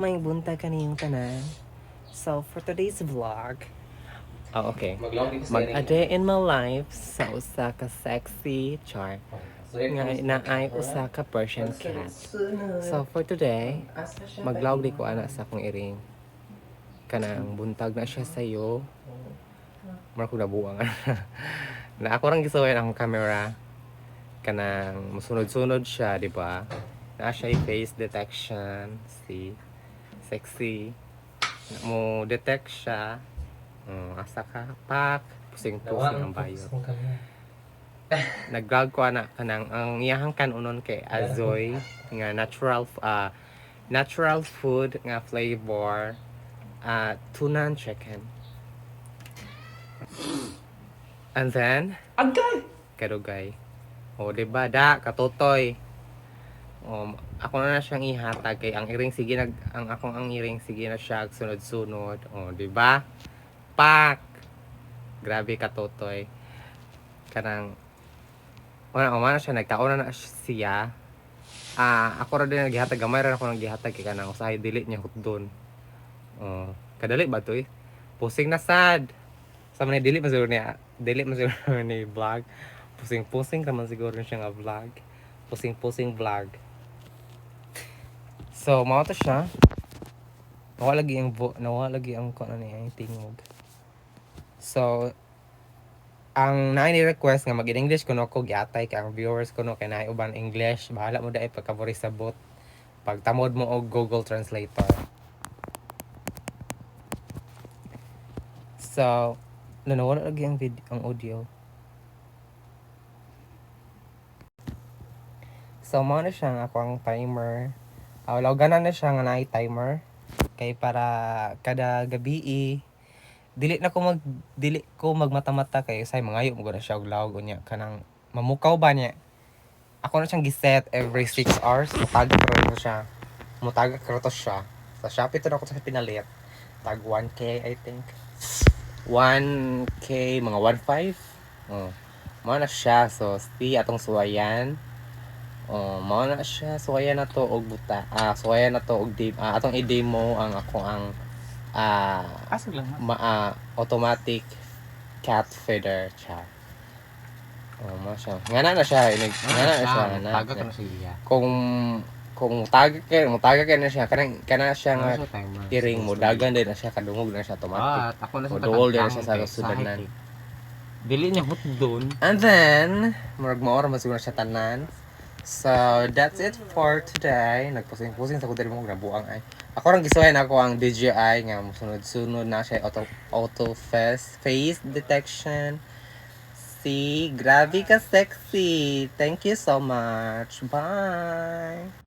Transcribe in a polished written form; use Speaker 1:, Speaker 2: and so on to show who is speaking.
Speaker 1: May buntag kaniyong tanan. So, for today's vlog, okay. A day in my life sa usa ka sexy char nga naay usa ka Persian cat. So, for today, maglawg di ko ana sa akong iring. Kanang buntag na siya sayo. Mara ko nabuang. Na ako rang gisuwayan akong camera. Kanang musunod-sunod siya, di ba? Na siya face detection, see, sexy. Mo detect siya. Asa ka pak, pusing-pusing ang bayo. Nag-vlog ko ana kanang ang iyahang kanunon kay Azoy nga natural food nga flavor tuna and chicken. And then kadugay. O diba da katotoy. Ako na siyang ihatag kay ang iring sige ang akong ang iring sige na siya sunod-sunod. O di ba? Pak. Grabe katotoy. Kanang umana siya nagkaon na siya. Ako ra din naghihatag gamay ra ako naghihatag kay kanang usahay dili niya hutdon. Kadali ba to eh? Pusing na sad. Sa man dili man siguro ni vlog. Pusing-pusing naman siguro siya nga vlog. Pusing-pusing vlog. So, mao to siya. Nawala lagi ang kuno niya ang tingog. So, ang naay ni request nga mag-English kuno ko giatay kay ang viewers kuno kay naay uban English, bahala mo dai pagkabori sa bot. Pagtamod mo og Google Translator. So, nawala lagi ang audio. So, mao na siya nga ako ang timer. Lawganan na siya nga naay timer kay para kada gabi dili ko magmata-mata kay say mangayo mo na siya og lawg unya kanang mamukaw ba niya. Ako na siyang giset every 6 hours mutagak ra siya. Mutagak ra to siya. Sa Shopee to na ako sa pinalit. Tag 1k I think. 1k mga 1.5. Mao na siya. So, atong suwayan. Mao na siya. Suwayan na to og buta. Suwayan na to og atong i-demo ang ako ang automatic cat feeder siya. Mao siya. Ngana na siya. Ngana na siya.
Speaker 2: Taga ka na siya.
Speaker 1: Kung mutaga na siya kana siya nga iring mo dagan din na siya kadungog na siya automatic.
Speaker 2: Ako na
Speaker 1: sa duol din na siya sa sudanan.
Speaker 2: Dili niya hot doon.
Speaker 1: And then, murag maora masiguro siya tanan. So, that's it for today. Nagpusing-pusing sa kundi mo nabuang ay. Ako rang gisuwayan ako ang DJI nga sunod-sunod na siya auto face detection. See, grabe ka sexy. Thank you so much. Bye.